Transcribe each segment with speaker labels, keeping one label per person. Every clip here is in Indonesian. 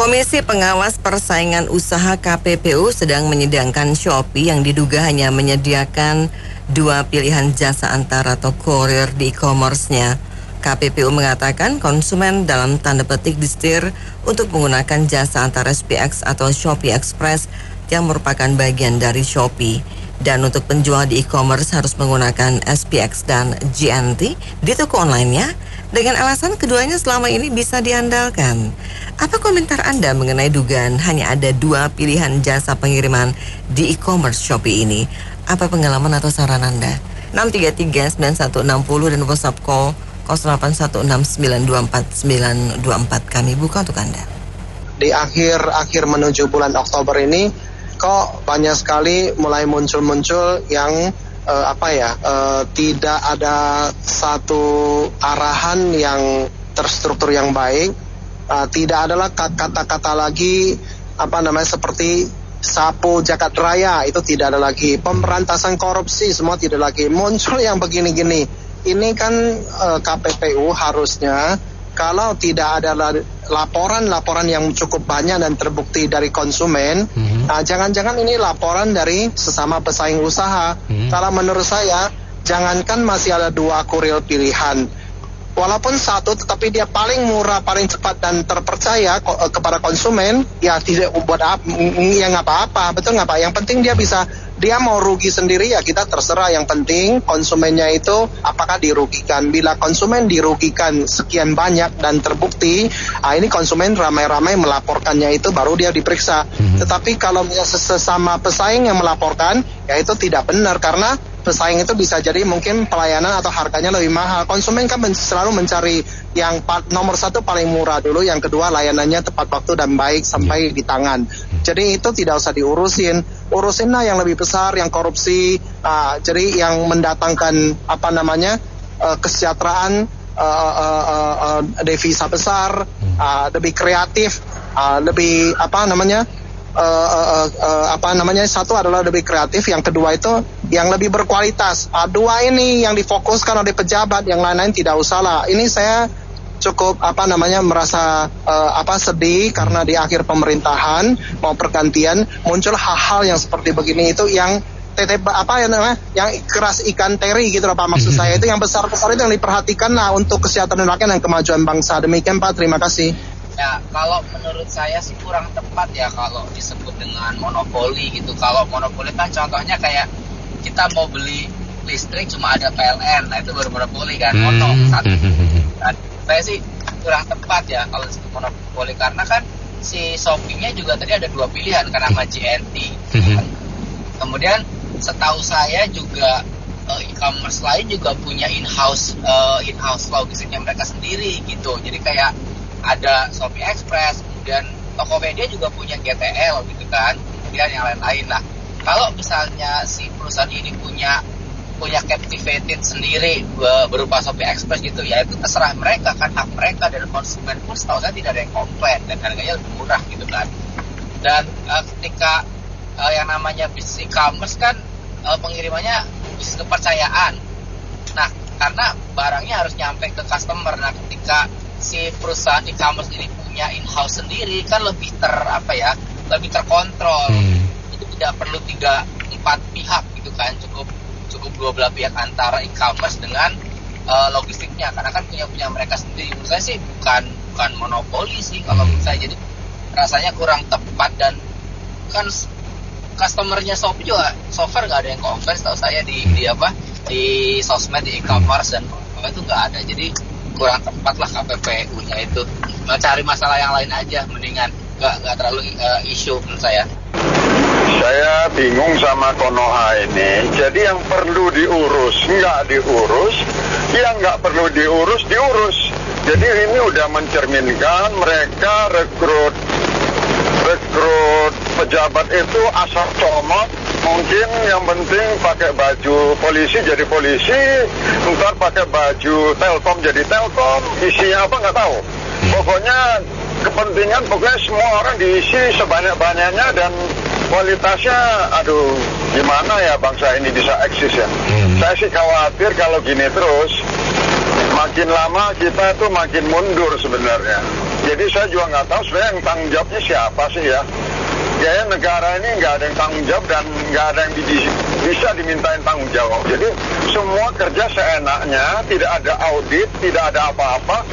Speaker 1: Komisi Pengawas Persaingan Usaha KPPU sedang menyidangkan Shopee yang diduga hanya menyediakan dua pilihan jasa antara atau kurir di e-commerce-nya. KPPU mengatakan konsumen dalam tanda petik disetir untuk menggunakan jasa antara SPX atau Shopee Express yang merupakan bagian dari Shopee. Dan untuk penjual di e-commerce harus menggunakan SPX dan GNT di toko online-nya dengan alasan keduanya selama ini bisa diandalkan. Apa komentar Anda mengenai dugaan hanya ada dua pilihan jasa pengiriman di e-commerce Shopee ini? Apa pengalaman atau saran Anda? 633-9160 dan WhatsApp call 0816924924 kami buka untuk Anda.
Speaker 2: Di akhir menuju bulan Oktober ini kok banyak sekali mulai muncul yang tidak ada satu arahan yang terstruktur yang baik. Tidak adalah kata-kata lagi seperti sapu jagat raya, itu tidak ada lagi. Pemberantasan korupsi semua tidak lagi. Muncul yang begini-gini. Ini kan KPPU harusnya kalau tidak ada laporan yang cukup banyak dan terbukti dari konsumen, jangan-jangan ini laporan dari sesama pesaing usaha. Kalau menurut saya, jangankan masih ada dua kurir pilihan, walaupun satu tetapi dia paling murah, paling cepat dan terpercaya kepada konsumen, ya tidak buat nggak apa-apa, betul nggak Pak? Yang penting dia mau rugi sendiri ya kita terserah. Yang penting konsumennya itu apakah dirugikan. Bila konsumen dirugikan sekian banyak dan terbukti, ini konsumen ramai-ramai melaporkannya, itu baru dia diperiksa. Tetapi kalau sesama pesaing yang melaporkan, ya itu tidak benar, karena pesaing itu bisa jadi mungkin pelayanan atau harganya lebih mahal. Konsumen kan selalu mencari yang nomor satu paling murah dulu, yang kedua layanannya tepat waktu dan baik sampai di tangan. Jadi itu tidak usah urusinlah yang lebih besar, yang korupsi, jadi yang mendatangkan kesejahteraan, devisa besar, lebih kreatif, lebih satu adalah lebih kreatif, yang kedua itu yang lebih berkualitas. Dua ini yang difokuskan oleh pejabat, yang lain-lain tidak usahlah. Ini saya cukup merasa sedih karena di akhir pemerintahan mau pergantian muncul hal-hal yang seperti begini, itu yang yang keras ikan teri gitu loh Pak, maksud saya itu yang besar-besar itu yang diperhatikan untuk kesejahteraan rakyat dan kemajuan bangsa. Demikian Pak, terima kasih.
Speaker 3: Ya, kalau menurut saya sih kurang tepat ya kalau disebut dengan monopoli gitu. Kalau monopoli kan contohnya kayak kita mau beli listrik cuma ada PLN, nah itu baru monopoli kan, satu. Dan saya sih kurang tepat ya kalau disebut monopoli, karena kan si Shopee-nya juga tadi ada dua pilihan karena sama GNT. Kemudian setahu saya juga e-commerce lain juga punya in-house logistiknya mereka sendiri gitu. Jadi kayak ada Shopee Express, kemudian Tokopedia juga punya GTL gitu kan, kemudian yang lain-lain. Nah, kalau misalnya si perusahaan ini punya captivated sendiri berupa Shopee Express gitu, ya itu terserah mereka kan, hak mereka, dan konsumen pun setahu saya tidak ada yang komplain dan harganya lebih murah gitu kan. Dan ketika yang namanya bisnis e-commerce kan pengirimannya bisnis kepercayaan. Nah, karena barangnya harus nyampe ke customer. Nah, ketika si perusahaan e-commerce ini punya in-house sendiri kan lebih lebih terkontrol. Itu tidak perlu 3-4 pihak gitu kan, cukup dua belah pihak antara e-commerce dengan logistiknya, karena kan punya mereka sendiri. Menurut saya sih bukan monopoli sih kalau menurut saya. Jadi rasanya kurang tepat, dan kan customernya Shopee juga so far nggak ada yang komplain tahu saya di sosmed, di e-commerce, dan itu nggak ada. Jadi kurang tepat lah KPPU-nya itu. Cari masalah yang lain aja, mendingan nggak terlalu isu menurut saya.
Speaker 4: Saya bingung sama Konoha ini. Jadi yang perlu diurus nggak diurus, yang nggak perlu diurus. Jadi ini udah mencerminkan mereka rekrut pejabat itu asal comot. Mungkin yang penting pakai baju polisi jadi polisi, ntar pakai baju Telkom jadi Telkom, isinya apa nggak tahu. Pokoknya kepentingan, semua orang diisi sebanyak-banyaknya, dan kualitasnya, gimana ya bangsa ini bisa eksis ya. Saya sih khawatir kalau gini terus, makin lama kita tuh makin mundur sebenarnya. Jadi saya juga nggak tahu sebenarnya yang tanggung jawabnya siapa sih ya. Kayaknya negara ini nggak ada yang tanggung jawab dan nggak ada yang bisa dimintain tanggung jawab. Jadi semua kerja seenaknya, tidak ada audit, tidak ada apa-apa.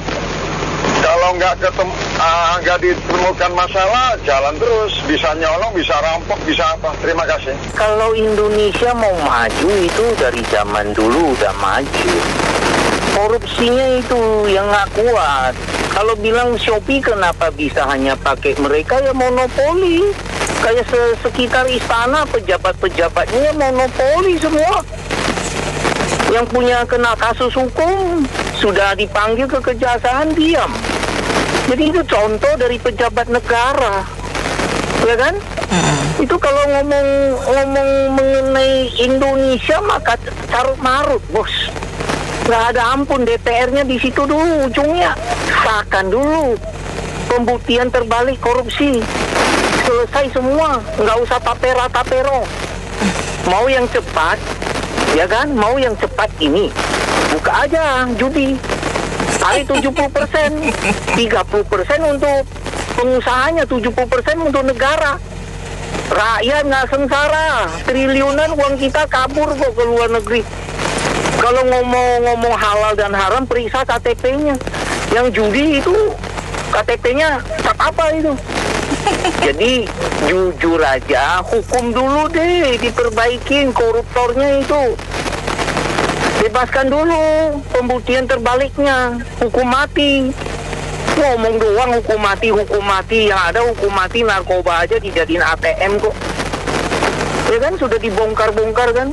Speaker 4: Kalau nggak ditemukan masalah, jalan terus. Bisa nyolong, bisa rampok, bisa apa. Terima kasih.
Speaker 5: Kalau Indonesia mau maju itu dari zaman dulu udah maju. Korupsinya itu yang nggak kuat. Kalau bilang Shopee kenapa bisa hanya pakai mereka, ya monopoli. Kayak sekitar istana, pejabat-pejabatnya ya monopoli semua. Yang punya kena kasus hukum sudah dipanggil ke kejaksaan, diam. Jadi itu contoh dari pejabat negara, ya kan? Itu kalau ngomong mengenai Indonesia maka carut marut, bos. Nggak ada ampun, DPR-nya di situ dulu ujungnya. Sahkan dulu pembuktian terbalik korupsi. Selesai semua, nggak usah tapera-tapero. Mau yang cepat, ya kan? Mau yang cepat ini, buka aja judi. Kali 70%, 30% untuk pengusahanya, 70% untuk negara. Rakyat nggak sengsara, triliunan uang kita kabur kok ke luar negeri. Kalau ngomong halal dan haram, periksa KTP-nya. Yang judi itu KTP-nya tak apa itu. Jadi jujur aja, hukum dulu deh, diperbaikin koruptornya itu. Bebaskan dulu pembuktian terbaliknya, hukum mati. Ngomong doang hukum mati, yang ada hukum mati narkoba aja dijadiin ATM kok. Ya kan, sudah dibongkar-bongkar kan.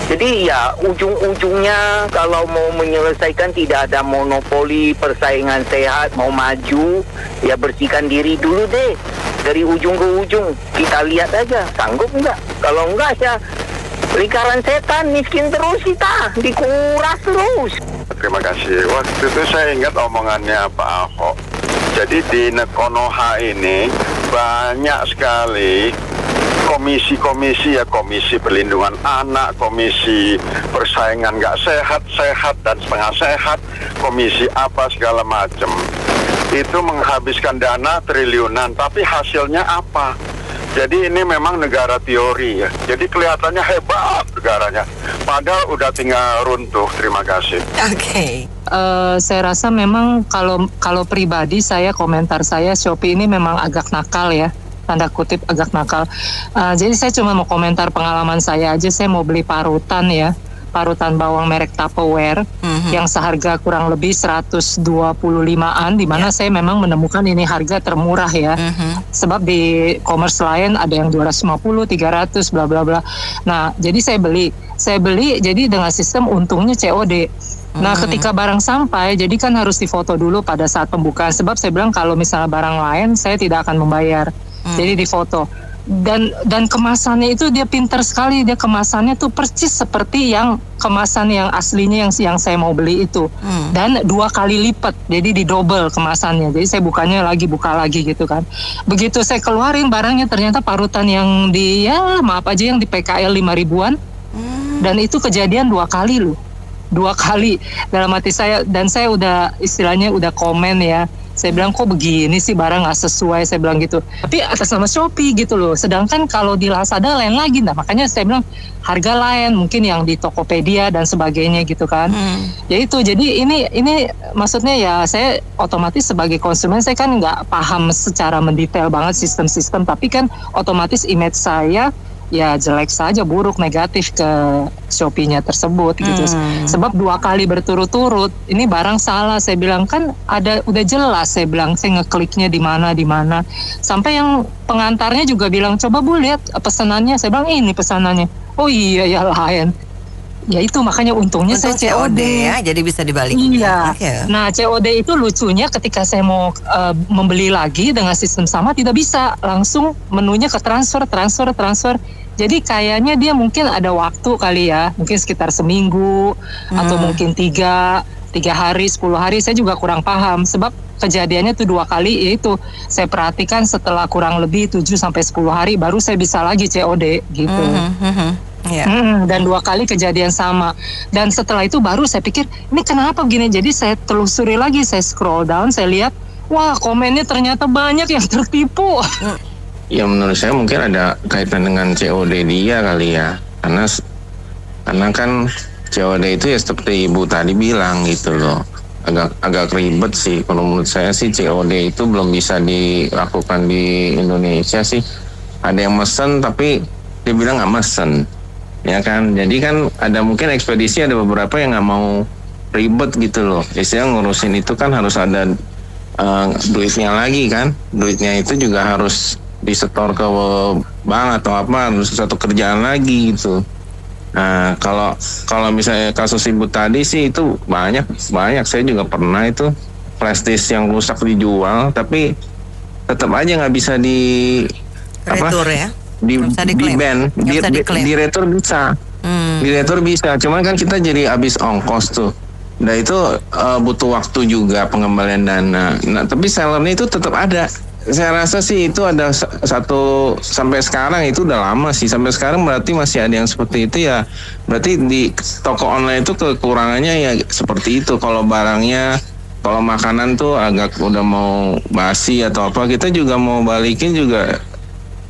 Speaker 5: Jadi ya ujung-ujungnya kalau mau menyelesaikan tidak ada monopoli, persaingan sehat, mau maju, ya bersihkan diri dulu deh. Dari ujung ke ujung, kita lihat aja, sanggup nggak? Kalau nggak ya lingkaran setan, miskin terus kita, dikuras terus.
Speaker 4: Terima kasih. Waktu itu saya ingat omongannya Pak Ahok. Jadi di Konoha ini banyak sekali komisi-komisi, ya komisi perlindungan anak, komisi persaingan nggak sehat dan setengah sehat, komisi apa segala macam. Itu menghabiskan dana triliunan, tapi hasilnya apa? Jadi ini memang negara teori ya. Jadi kelihatannya hebat negaranya, padahal udah tinggal runtuh. Terima kasih.
Speaker 1: Oke.
Speaker 6: Saya rasa memang kalau pribadi saya, komentar saya, Shopee ini memang agak nakal ya, tanda kutip agak nakal. Jadi saya cuma mau komentar pengalaman saya aja. Saya mau beli parutan ya, parutan bawang merek Tupperware yang seharga kurang lebih 125-an, di mana saya memang menemukan ini harga termurah ya. Sebab di e-commerce lain ada yang 250, 300 bla bla bla. Nah, jadi saya beli jadi dengan sistem untungnya COD. Nah, ketika barang sampai, jadi kan harus difoto dulu pada saat pembukaan. Sebab saya bilang kalau misalnya barang lain saya tidak akan membayar. Jadi difoto. Dan kemasannya itu dia pintar sekali, dia kemasannya tuh persis seperti yang kemasan yang aslinya yang saya mau beli itu. Dan 2 kali lipat, jadi didouble kemasannya. Jadi saya buka lagi gitu kan. Begitu saya keluarin barangnya, ternyata parutan yang maaf aja yang di PKL 5.000-an. Dan itu kejadian 2 kali loh. 2 kali dalam hati saya, dan saya udah istilahnya udah komen ya. Saya bilang kok begini sih, barang nggak sesuai, saya bilang gitu. Tapi atas nama Shopee gitu loh. Sedangkan kalau di Lazada lain lagi. Nah makanya saya bilang harga lain, mungkin yang di Tokopedia dan sebagainya gitu kan. Ya itu, jadi ini maksudnya ya saya otomatis sebagai konsumen saya kan nggak paham secara mendetail banget sistem-sistem. Tapi kan otomatis image saya ya jelek saja, buruk, negatif ke Shopee-nya tersebut gitu. Sebab 2 kali berturut-turut ini barang salah, saya bilang kan udah jelas, saya bilang saya ngekliknya di mana sampai yang pengantarnya juga bilang coba Bu lihat pesanannya, saya bilang ini pesanannya, oh iya ya lain. Ya itu makanya untungnya
Speaker 1: Untung
Speaker 6: saya COD
Speaker 1: ya, jadi bisa dibalikin.
Speaker 6: Iya.
Speaker 1: Okay.
Speaker 6: Nah COD itu lucunya ketika saya mau membeli lagi dengan sistem sama tidak bisa, langsung menunya ke transfer. Jadi kayaknya dia mungkin ada waktu kali ya, mungkin sekitar seminggu atau mungkin 3 hari, 10 hari, saya juga kurang paham. Sebab kejadiannya tuh 2 kali, yaitu saya perhatikan setelah kurang lebih 7-10 hari baru saya bisa lagi COD gitu. Dan 2 kali kejadian sama. Dan setelah itu baru saya pikir ini kenapa begini. Jadi saya telusuri lagi, saya scroll down, saya lihat wah komennya ternyata banyak yang tertipu.
Speaker 7: Ya menurut saya mungkin ada kaitan dengan COD dia kali ya, karena kan COD itu ya seperti Ibu tadi bilang gitu loh, agak ribet sih. Kalau menurut saya sih COD itu belum bisa dilakukan di Indonesia sih. Ada yang mesen tapi dia bilang nggak mesen, ya kan. Jadi kan ada mungkin ekspedisi ada beberapa yang nggak mau ribet gitu loh. Istilah ngurusin itu kan harus ada duitnya lagi kan. Duitnya itu juga harus disetor ke bank atau apa, harus satu kerjaan lagi gitu. Nah kalau misalnya kasus Ibu tadi sih itu banyak. Saya juga pernah itu flash disk yang rusak dijual, tapi tetap aja nggak bisa di
Speaker 1: Retur ya?
Speaker 7: di
Speaker 1: diklaim.
Speaker 7: ban, di retur bisa. Di retur bisa, cuman kan kita jadi habis ongkos tuh. Nah itu butuh waktu juga pengembalian dana. Nah tapi sellernya itu tetap ada. Saya rasa sih itu ada satu sampai sekarang, itu udah lama sih. Sampai sekarang berarti masih ada yang seperti itu ya. Berarti di toko online itu kekurangannya ya seperti itu. Kalau barangnya, kalau makanan tuh agak udah mau basi atau apa, kita juga mau balikin juga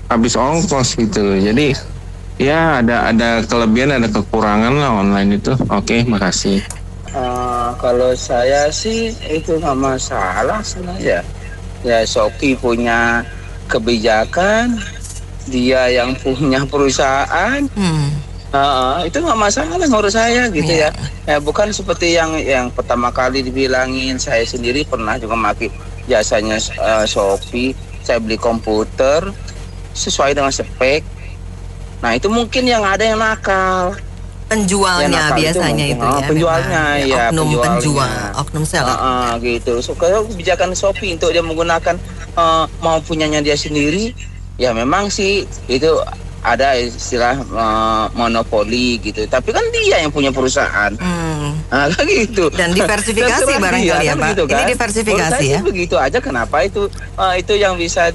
Speaker 7: habis ongkos gitu. Jadi ya ada kelebihan, ada kekurangan lah online itu. Oke, makasih.
Speaker 8: Kalau saya sih itu nggak masalah sebenarnya. Ya Shopee punya kebijakan, dia yang punya perusahaan, itu nggak masalah menurut saya gitu ya. Ya bukan seperti yang pertama kali dibilangin. Saya sendiri pernah juga pakai jasanya Shopee. Saya beli komputer sesuai dengan spek. Nah itu mungkin yang ada yang nakal.
Speaker 1: Penjualnya biasanya itu ya.
Speaker 8: Penjualnya ya,
Speaker 1: oknum seller.
Speaker 8: Gitu. So kalau kebijakan Shopee untuk dia menggunakan mau punyanya dia sendiri, ya memang sih itu ada istilah monopoli gitu. Tapi kan dia yang punya perusahaan. Nah, gitu.
Speaker 1: Dan diversifikasi barangkali ya, Pak. Gitu, kan? Ini diversifikasi ya.
Speaker 8: Begitu aja, kenapa itu yang bisa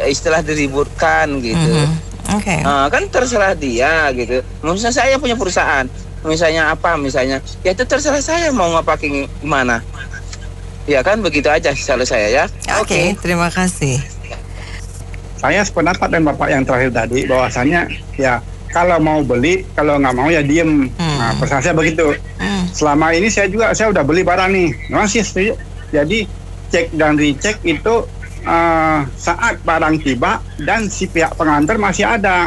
Speaker 8: istilah diributkan gitu.
Speaker 1: Oke.
Speaker 8: Kan terserah dia gitu. Misalnya saya punya perusahaan, misalnya ya itu terserah saya mau ngapain gimana. Ya kan begitu aja kalau saya ya.
Speaker 1: Oke, terima kasih.
Speaker 9: Saya sependapat dengan Bapak yang terakhir tadi, bahwasannya ya kalau mau beli, kalau nggak mau ya diem. Nah, pesan saya begitu. Selama ini saya udah beli barang nih, memang sih setuju. Jadi cek dan recheck itu saat barang tiba dan si pihak pengantar masih ada.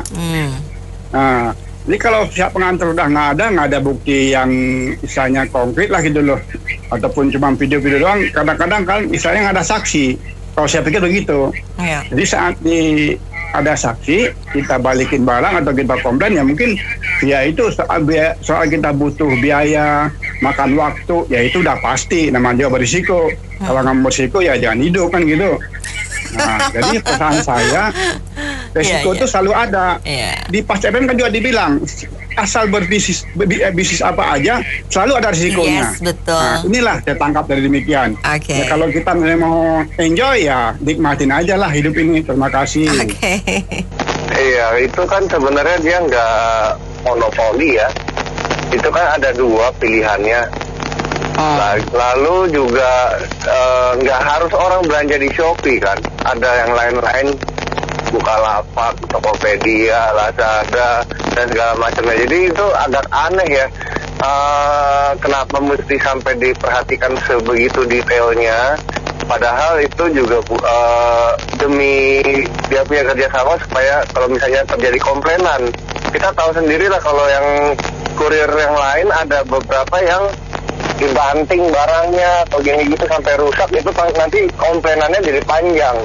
Speaker 9: Nah, jadi kalau pihak pengantar udah nggak ada bukti yang misalnya konkret lah gitu loh, ataupun cuma video-video doang, kadang-kadang kan misalnya nggak ada saksi. Kalau saya pikir begitu. Jadi saat ada saksi, kita balikin barang atau kita komplain, ya mungkin ya itu soal kita butuh biaya, makan waktu, ya itu udah pasti, namanya juga berisiko. Kalau nggak berisiko ya jangan hidup kan gitu. Nah, jadi pesan saya, resiko itu selalu ada. Di Pas FM kan juga dibilang, asal berbisnis apa aja, selalu ada risikonya.
Speaker 1: Yes, betul.
Speaker 9: Nah, inilah saya tangkap dari demikian.
Speaker 1: Ya,
Speaker 9: kalau kita mau enjoy ya nikmatin aja lah hidup ini. Terima kasih.
Speaker 4: Iya, itu kan sebenarnya dia nggak monopoli ya. Itu kan ada dua pilihannya. Lalu juga nggak harus orang belanja di Shopee kan. Ada yang lain-lain, Bukalapak, Tokopedia, Lazada, dan segala macamnya. Jadi itu agak aneh ya. Kenapa mesti sampai diperhatikan sebegitu detailnya? Padahal itu juga demi dia punya kerjasama supaya kalau misalnya terjadi komplainan. Kita tahu sendiri lah kalau yang kurir yang lain ada beberapa yang dibanting barangnya atau gini gitu sampai rusak, itu nanti komplainannya jadi panjang.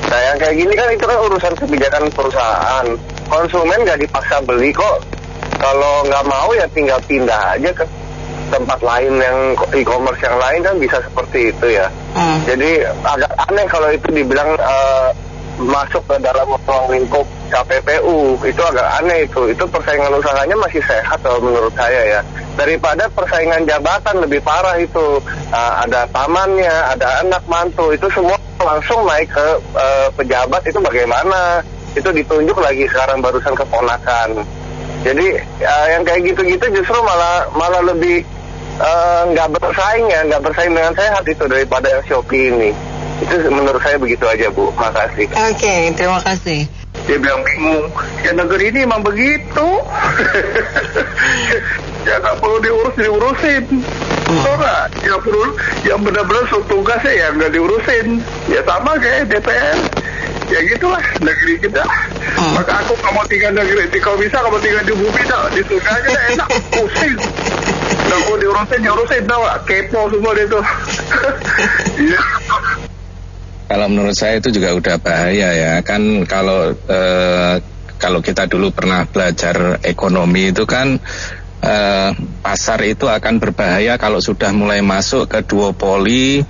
Speaker 4: Nah yang kayak gini kan itu kan urusan kebijakan perusahaan. Konsumen nggak dipaksa beli kok. Kalau nggak mau ya tinggal pindah aja ke tempat lain yang e-commerce yang lain kan bisa seperti itu ya. Jadi agak aneh kalau itu dibilang masuk ke dalam ruang lingkup KPPU, itu agak aneh itu persaingan usahanya masih sehat kalau menurut saya ya, daripada persaingan jabatan lebih parah itu. Ada pamannya, ada anak mantu, itu semua langsung naik ke pejabat, itu bagaimana? Itu ditunjuk lagi sekarang barusan keponakan. Jadi yang kayak gitu-gitu justru malah lebih nggak bersaing dengan sehat itu daripada yang Shopee ini. Itu menurut saya begitu aja, Bu. Makasih.
Speaker 1: Oke, terima kasih.
Speaker 4: Dia bilang bingung, ya negeri ini emang begitu. Ya nggak perlu diurusin. Soalnya yang benar-benar tugasnya ya nggak diurusin. Ya sama kayak DPR. Ya gitulah negeri kita. Maka aku nggak mau tinggal negeri. Kalau bisa kamu tinggal di bumi, di surga aja dah, enak. Pusing. Nggak mau diurusin, tau gak? Kepo semua dia tuh. Iya.
Speaker 7: Kalau menurut saya itu juga udah bahaya ya, kan kalau kita dulu pernah belajar ekonomi itu kan pasar itu akan berbahaya kalau sudah mulai masuk ke duopoli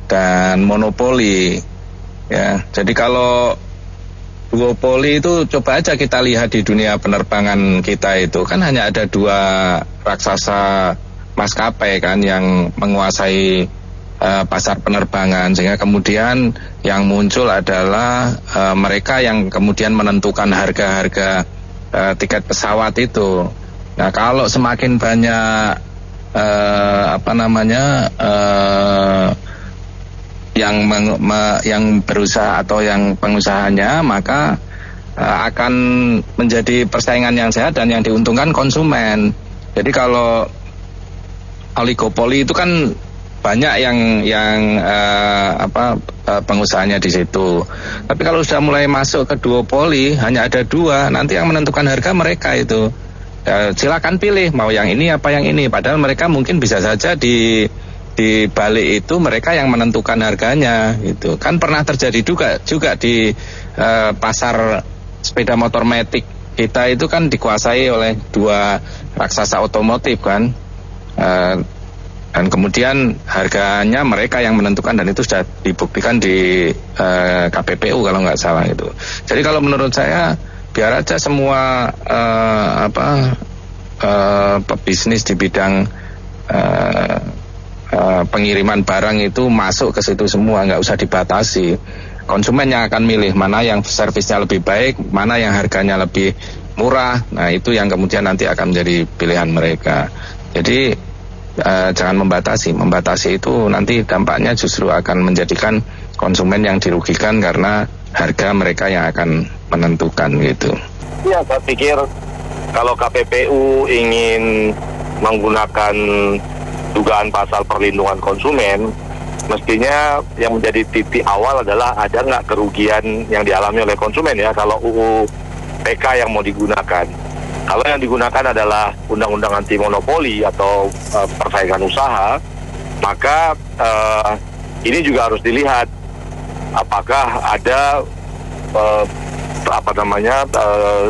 Speaker 7: dan monopoli. Ya, jadi kalau duopoli itu coba aja kita lihat di dunia penerbangan kita itu kan hanya ada 2 raksasa maskapai kan yang menguasai pasar penerbangan, sehingga kemudian yang muncul adalah mereka yang kemudian menentukan harga-harga tiket pesawat itu. Nah, kalau semakin banyak yang berusaha atau yang pengusahanya, maka akan menjadi persaingan yang sehat dan yang diuntungkan konsumen. Jadi kalau oligopoli itu kan banyak pengusahanya di situ. Tapi kalau sudah mulai masuk ke duopoli, hanya ada 2, nanti yang menentukan harga mereka itu. Silakan pilih mau yang ini apa yang ini. Padahal mereka mungkin bisa saja di balik itu mereka yang menentukan harganya. Itu kan pernah terjadi juga di pasar sepeda motor matic kita itu kan dikuasai oleh 2 raksasa otomotif kan. Dan kemudian harganya mereka yang menentukan, dan itu sudah dibuktikan di KPPU kalau nggak salah itu. Jadi kalau menurut saya biar aja semua pebisnis di bidang pengiriman barang itu masuk ke situ semua, nggak usah dibatasi. Konsumen yang akan milih mana yang servisnya lebih baik, mana yang harganya lebih murah. Nah, itu yang kemudian nanti akan menjadi pilihan mereka. Jadi jangan membatasi itu nanti dampaknya justru akan menjadikan konsumen yang dirugikan karena harga mereka yang akan menentukan gitu.
Speaker 4: Ya, saya pikir kalau KPPU ingin menggunakan dugaan pasal perlindungan konsumen, mestinya yang menjadi titik awal adalah ada nggak kerugian yang dialami oleh konsumen ya kalau UU PK yang mau digunakan. Kalau yang digunakan adalah undang-undang anti monopoli atau persaingan usaha, maka ini juga harus dilihat apakah ada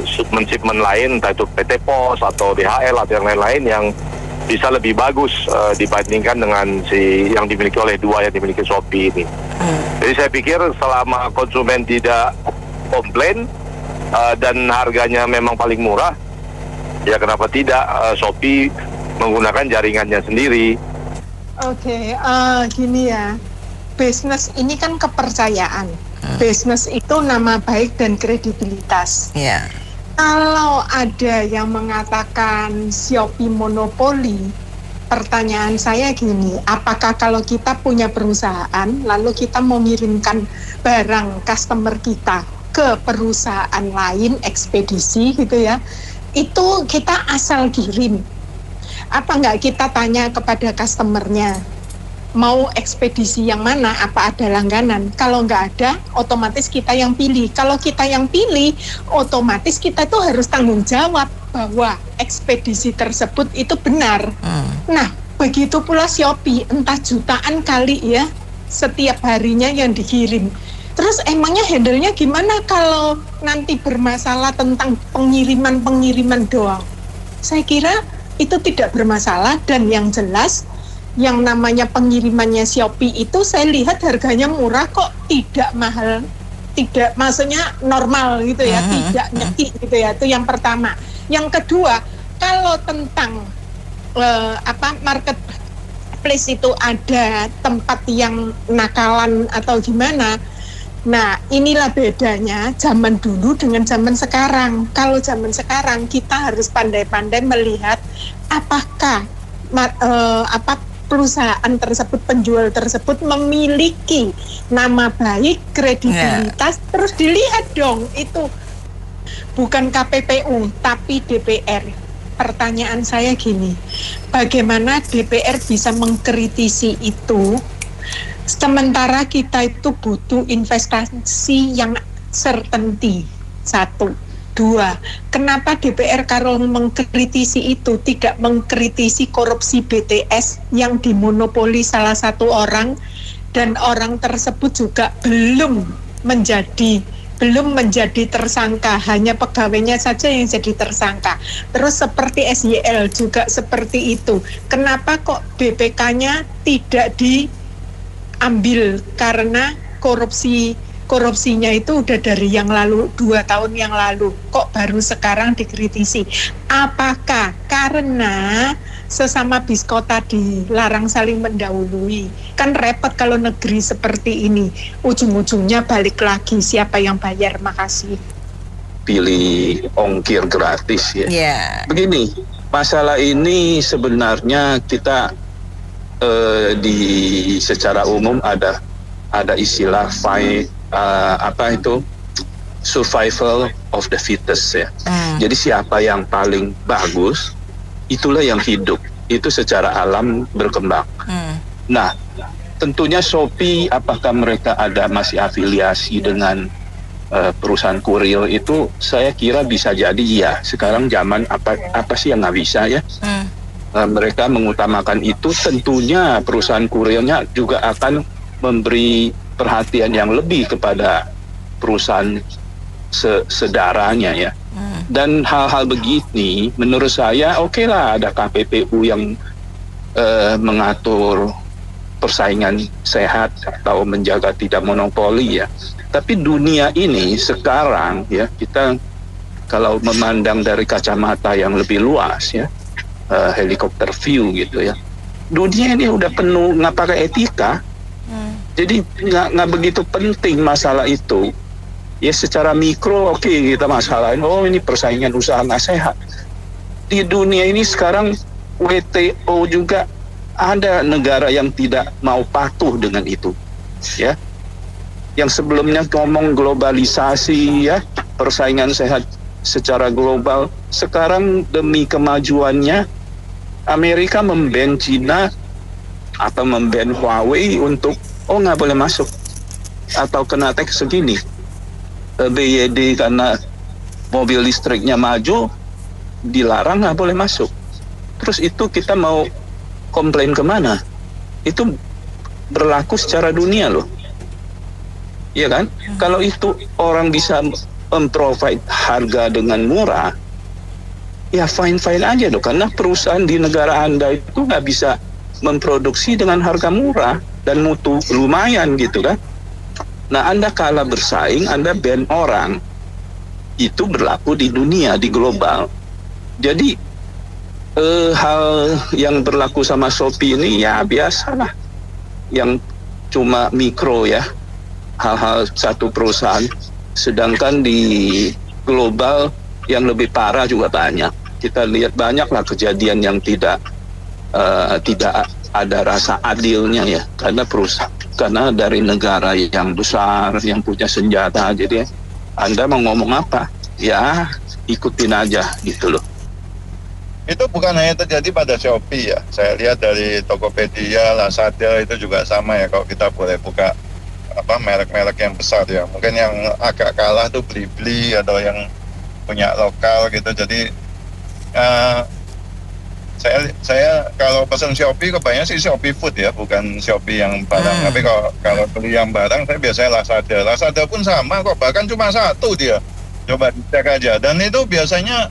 Speaker 4: shipment lain, entah itu PT Pos atau DHL atau yang lain-lain yang bisa lebih bagus dibandingkan dengan yang dimiliki oleh 2 yang dimiliki Shopee ini. Jadi saya pikir selama konsumen tidak komplain dan harganya memang paling murah, ya kenapa tidak Shopee menggunakan jaringannya sendiri.
Speaker 10: Oke, gini ya, bisnis ini kan kepercayaan. Bisnis itu nama baik dan kredibilitas.
Speaker 1: Yeah.
Speaker 10: Kalau ada yang mengatakan Shopee monopoli, pertanyaan saya gini, apakah kalau kita punya perusahaan, lalu kita mau mengirimkan barang customer kita ke perusahaan lain, ekspedisi gitu ya, itu kita asal kirim, apa nggak kita tanya kepada customernya mau ekspedisi yang mana, apa ada langganan? Kalau nggak ada, otomatis kita yang pilih. Kalau kita yang pilih, otomatis kita tuh harus tanggung jawab bahwa ekspedisi tersebut itu benar. Nah, begitu pula Shopee, entah jutaan kali ya setiap harinya yang dikirim. Terus emangnya handle-nya gimana kalau nanti bermasalah tentang pengiriman doang? Saya kira itu tidak bermasalah, dan yang jelas yang namanya pengirimannya Shopee itu saya lihat harganya murah kok, tidak mahal, tidak, maksudnya normal gitu ya, tidak nyekik gitu ya. Itu yang pertama. Yang kedua, kalau tentang marketplace itu ada tempat yang nakalan atau gimana. Nah, inilah bedanya zaman dulu dengan zaman sekarang. Kalau zaman sekarang kita harus pandai-pandai melihat apakah perusahaan tersebut, penjual tersebut memiliki nama baik, kredibilitas, terus dilihat dong itu bukan KPPU tapi DPR. Pertanyaan saya gini, bagaimana DPR bisa mengkritisi itu sementara kita itu butuh investasi yang certainty? 1. 2, kenapa DPR kalau mengkritisi itu tidak mengkritisi korupsi BTS yang dimonopoli salah satu orang dan orang tersebut juga belum menjadi tersangka, hanya pegawainya saja yang jadi tersangka. Terus seperti SYL juga seperti itu. Kenapa kok BPK-nya tidak diambil karena korupsinya itu udah dari yang lalu, 2 tahun yang lalu, kok baru sekarang dikritisi? Apakah karena sesama biskota dilarang saling mendahului? Kan repot kalau negeri seperti ini, ujung-ujungnya balik lagi siapa yang bayar. Makasih.
Speaker 11: Pilih ongkir gratis ya. Begini, masalah ini sebenarnya kita secara umum ada istilah survival of the fittest ya. Jadi siapa yang paling bagus, itulah yang hidup. Itu secara alam berkembang. Nah, tentunya Shopee, apakah mereka masih afiliasi dengan perusahaan kurir itu? Saya kira bisa jadi ya. Sekarang zaman apa sih yang nggak bisa ya? Mereka mengutamakan itu. Tentunya perusahaan kurirnya juga akan memberi perhatian yang lebih kepada perusahaan sedaranya ya. Dan hal-hal begini menurut saya oke lah ada KPPU yang mengatur persaingan sehat atau menjaga tidak monopoli ya. Tapi dunia ini sekarang ya, kita kalau memandang dari kacamata yang lebih luas ya, helikopter view gitu ya, dunia ini udah penuh nggak pakai etika. Jadi nggak begitu penting masalah itu. Ya secara mikro oke, kita masalahin, oh ini persaingan usaha nggak sehat. Di dunia ini sekarang WTO juga ada negara yang tidak mau patuh dengan itu. Ya. Yang sebelumnya ngomong globalisasi ya, persaingan sehat secara global, sekarang demi kemajuannya Amerika memban Cina atau memban Huawei untuk nggak boleh masuk, atau kena tax segini. BYD karena mobil listriknya maju dilarang nggak boleh masuk. Terus itu kita mau komplain kemana? Itu berlaku secara dunia loh. Iya kan? Kalau itu orang bisa memprovide harga dengan murah, ya fine-fine aja dong. Karena perusahaan di negara Anda itu nggak bisa memproduksi dengan harga murah dan mutu lumayan gitu kan. Nah, Anda kalah bersaing, Anda ban orang, itu berlaku di dunia, di global. Jadi hal yang berlaku sama Shopee ini ya biasalah, yang cuma mikro ya, hal-hal satu perusahaan. Sedangkan di global yang lebih parah juga banyak. Kita lihat banyaklah kejadian yang tidak ada rasa adilnya ya, karena dari negara yang besar yang punya senjata. Jadi Anda mau ngomong apa ya ikutin aja gitu loh.
Speaker 12: Itu bukan hanya terjadi pada Shopee ya, saya lihat dari Tokopedia, Lazada itu juga sama ya. Kalau kita boleh buka merek-merek yang besar ya, mungkin yang agak kalah tuh Blibli atau yang punya lokal gitu. Jadi saya kalau pesan Shopee kebanyakan sih Shopee Food ya, bukan Shopee yang barang. Tapi kalau beli yang barang saya biasanya Lazada pun sama kok, bahkan cuma satu dia. Coba dicek aja. Dan itu biasanya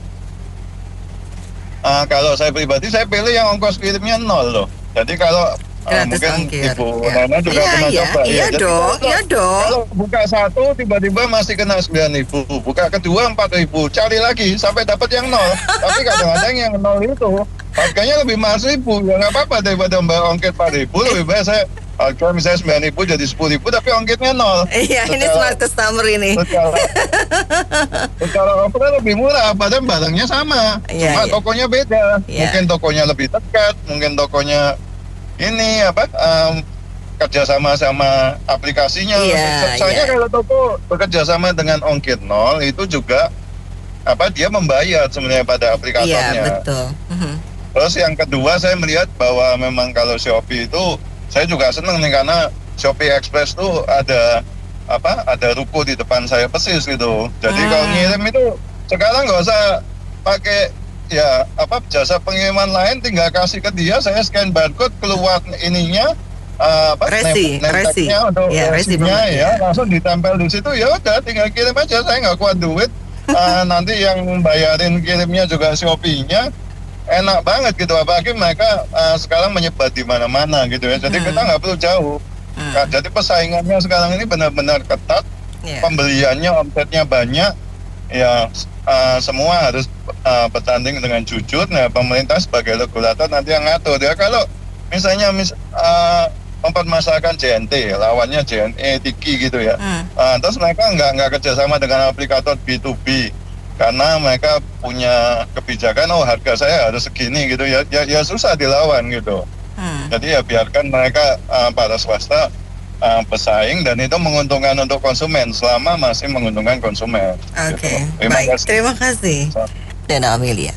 Speaker 12: kalau saya pribadi saya pilih yang ongkos kirimnya 0 loh. Jadi kalau mungkin
Speaker 1: ongkir.
Speaker 12: Ibu Nana juga pernah coba
Speaker 1: iya
Speaker 12: ya.
Speaker 1: dong.
Speaker 12: Kalau buka satu tiba-tiba masih kena 9.000, buka kedua 4.000, cari lagi sampai dapat yang 0. Tapi kadang-kadang yang 0 itu harganya lebih mahal 1.000, ya nggak apa-apa daripada mbak ongkir 4.000, lebih baik saya harga misalnya 9.000 jadi 10.000 tapi ongkirnya 0.
Speaker 1: Iya, ini smart customer ini.
Speaker 12: Secara overall lebih murah, padahal barangnya sama, cuma tokonya beda. Mungkin tokonya lebih dekat, mungkin tokonya ini kerja sama aplikasinya. Saya kalau toko bekerja sama dengan ongkir 0 itu juga dia membayar sebenarnya pada aplikatornya.
Speaker 1: Iya, betul.
Speaker 12: Terus yang kedua saya melihat bahwa memang kalau Shopee itu saya juga senang nih karena Shopee Express tuh ada ruko di depan saya persis gitu. Jadi kalau ngirim itu sekarang nggak usah pakai jasa pengiriman lain, tinggal kasih ke dia, saya scan barcode, keluar ininya
Speaker 1: resinya
Speaker 12: untuk resinya langsung ditempel di situ, ya udah tinggal kirim aja, saya nggak kuat duit. Nanti yang bayarin kirimnya juga Shopee-nya, enak banget gitu, apalagi mereka sekarang menyebar di mana-mana gitu ya, jadi kita nggak perlu jauh. Jadi persaingannya sekarang ini benar-benar ketat, pembeliannya, omsetnya banyak, ya semua harus bertanding dengan jujur. Nah, pemerintah sebagai regulator nanti yang ngatur ya. Kalau misalnya mempermasalahkan JNT, lawannya JNE, Tiki gitu ya, terus mereka nggak kerjasama dengan aplikator B2B karena mereka punya kebijakan, harga saya harus segini gitu ya susah dilawan gitu. Jadi ya biarkan mereka para swasta bersaing, dan itu menguntungkan untuk konsumen selama masih menguntungkan konsumen.
Speaker 1: Oke, baik, terima kasih. Dana Amelia.